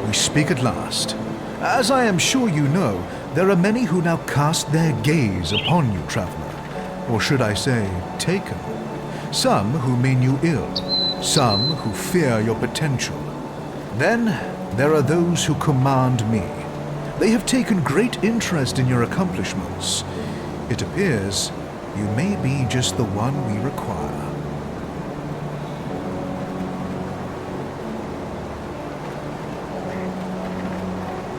We speak at last. As I am sure you know, there are many who now cast their gaze upon you, traveler, or should I say, taken. Some who mean you ill, some who fear your potential. Then there are those who command me. They have taken great interest in your accomplishments. It appears you may be just the one we require.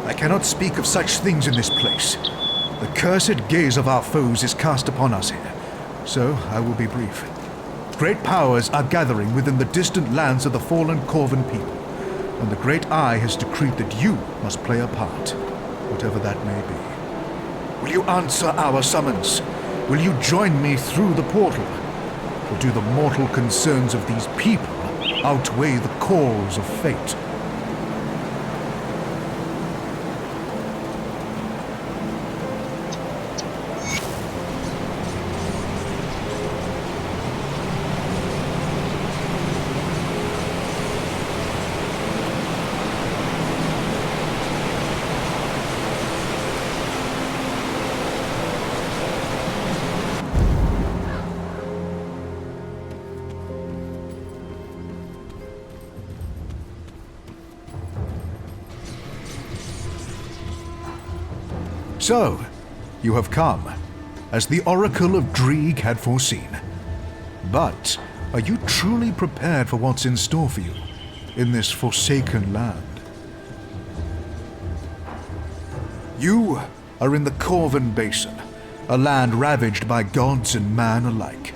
I cannot speak of such things in this place. The cursed gaze of our foes is cast upon us here, so I will be brief. Great powers are gathering within the distant lands of the fallen Corvan people, and the Great Eye has decreed that you must play a part, whatever that may be. Will you answer our summons? Will you join me through the portal? Or do the mortal concerns of these people outweigh the calls of fate? So, you have come, as the Oracle of Dreeg had foreseen. But, are you truly prepared for what's in store for you, in this forsaken land? You are in the Corvan Basin, a land ravaged by gods and man alike.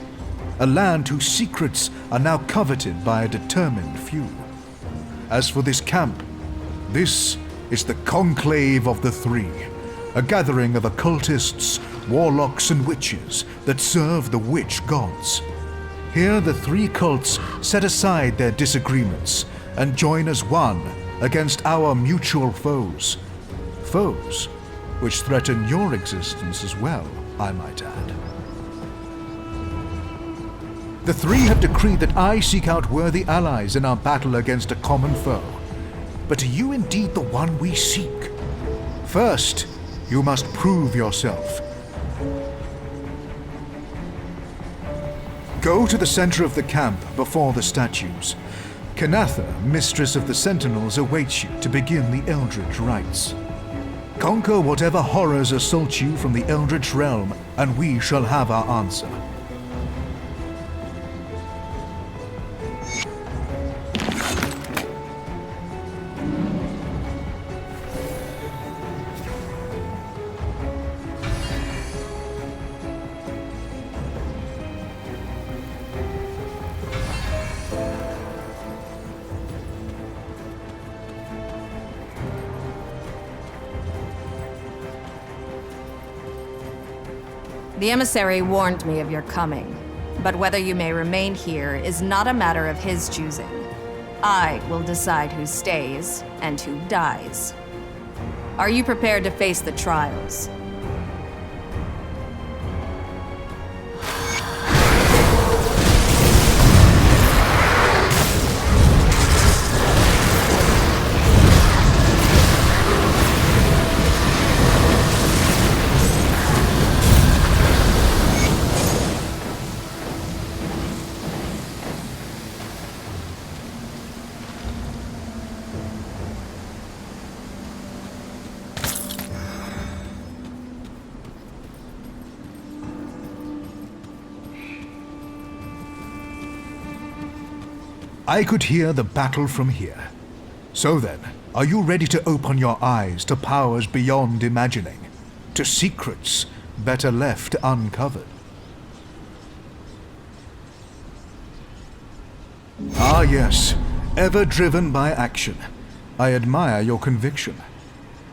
A land whose secrets are now coveted by a determined few. As for this camp, this is the Conclave of the Three, a gathering of occultists, warlocks, and witches that serve the witch gods. Here the three cults set aside their disagreements and join as one against our mutual foes. Foes which threaten your existence as well, I might add. The three have decreed that I seek out worthy allies in our battle against a common foe. But are you indeed the one we seek? First, you must prove yourself. Go to the center of the camp before the statues. Kanatha, mistress of the Sentinels, awaits you to begin the Eldritch rites. Conquer whatever horrors assault you from the Eldritch realm, and we shall have our answer. The emissary warned me of your coming, but whether you may remain here is not a matter of his choosing. I will decide who stays and who dies. Are you prepared to face the trials? I could hear the battle from here. So then, are you ready to open your eyes to powers beyond imagining? To secrets better left uncovered? Ah yes, ever driven by action. I admire your conviction.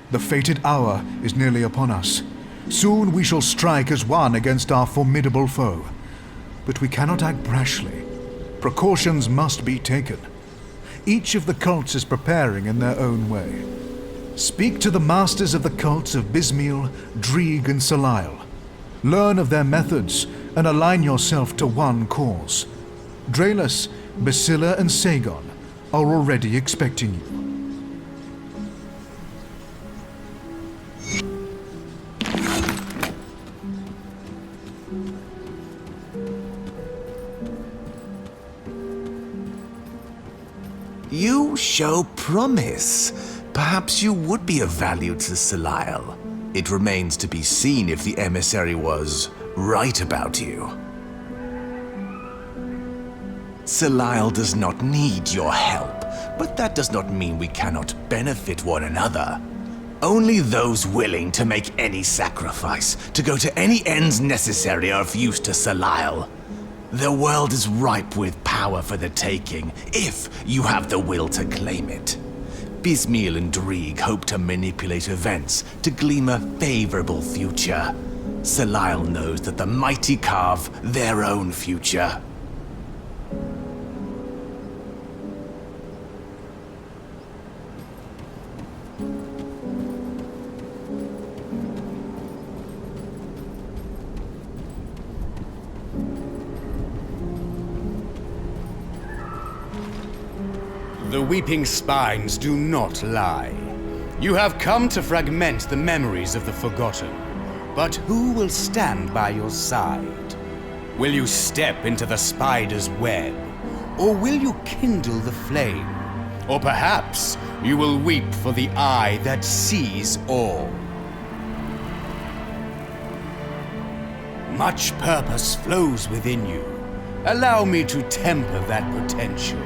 The fated hour is nearly upon us. Soon we shall strike as one against our formidable foe. But we cannot act brashly. Precautions must be taken. Each of the cults is preparing in their own way. Speak to the masters of the cults of Bismiel, Drieg, and Soleil. Learn of their methods and align yourself to one cause. Draelus, Basilla, and Sagon are already expecting you. You show promise. Perhaps you would be of value to Soleil. It remains to be seen if the emissary was right about you. Soleil does not need your help, but that does not mean we cannot benefit one another. Only those willing to make any sacrifice, to go to any ends necessary, are of use to Soleil. The world is ripe with power for the taking, if you have the will to claim it. Bismiel and Drieg hope to manipulate events to glean a favorable future. Soleil knows that the mighty carve their own future. The weeping spines do not lie. You have come to fragment the memories of the forgotten. But who will stand by your side? Will you step into the spider's web? Or will you kindle the flame? Or perhaps you will weep for the eye that sees all. Much purpose flows within you. Allow me to temper that potential.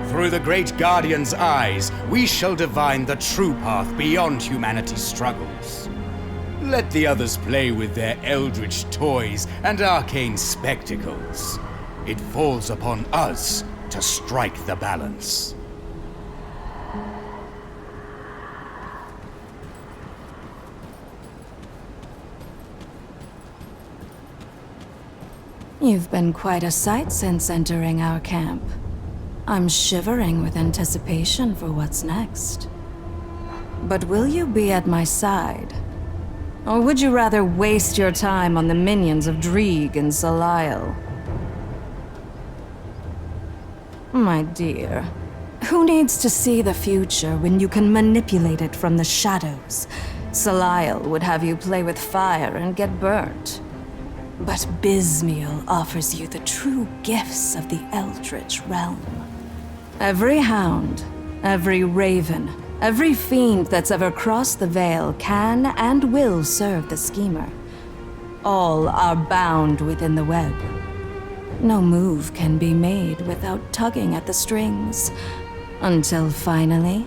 Through the great Guardian's eyes, we shall divine the true path beyond humanity's struggles. Let the others play with their eldritch toys and arcane spectacles. It falls upon us to strike the balance. You've been quite a sight since entering our camp. I'm shivering with anticipation for what's next. But will you be at my side? Or would you rather waste your time on the minions of Drieg and Soleil? My dear, who needs to see the future when you can manipulate it from the shadows? Soleil would have you play with fire and get burnt. But Bismiel offers you the true gifts of the Eldritch realm. Every hound, every raven, every fiend that's ever crossed the Veil can and will serve the schemer. All are bound within the web. No move can be made without tugging at the strings, until finally,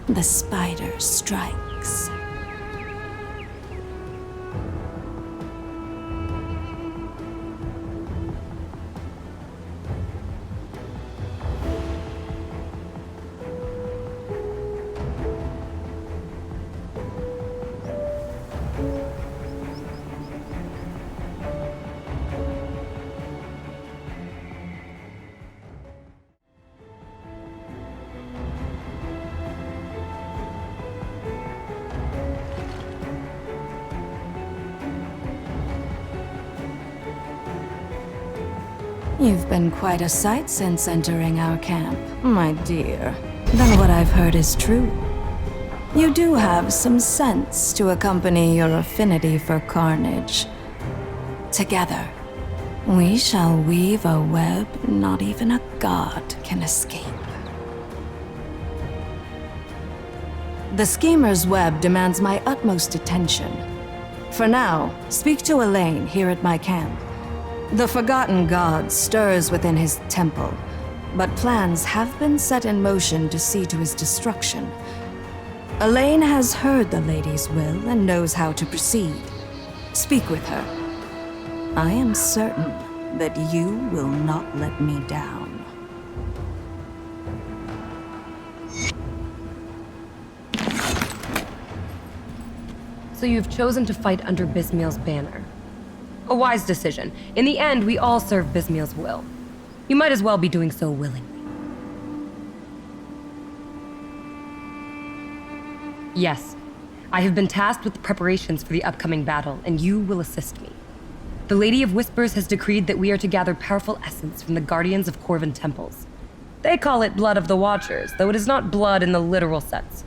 the spider strikes. You've been quite a sight since entering our camp, my dear. Then what I've heard is true. You do have some sense to accompany your affinity for carnage. Together, we shall weave a web not even a god can escape. The schemer's web demands my utmost attention. For now, speak to Elaine here at my camp. The forgotten god stirs within his temple, but plans have been set in motion to see to his destruction. Elaine has heard the lady's will and knows how to proceed. Speak with her. I am certain that you will not let me down. So you've chosen to fight under Bismael's banner. A wise decision. In the end, we all serve Bismael's will. You might as well be doing so willingly. Yes, I have been tasked with the preparations for the upcoming battle, and you will assist me. The Lady of Whispers has decreed that we are to gather powerful essence from the guardians of Corvin temples. They call it blood of the Watchers, though it is not blood in the literal sense.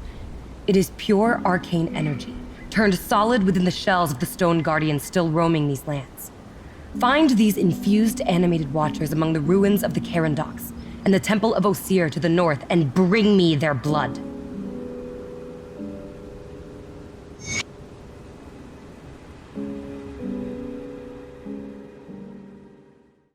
It is pure arcane energy, turned solid within the shells of the stone guardians still roaming these lands. Find these infused animated Watchers among the ruins of the Carandox and the Temple of Osir to the north, and bring me their blood.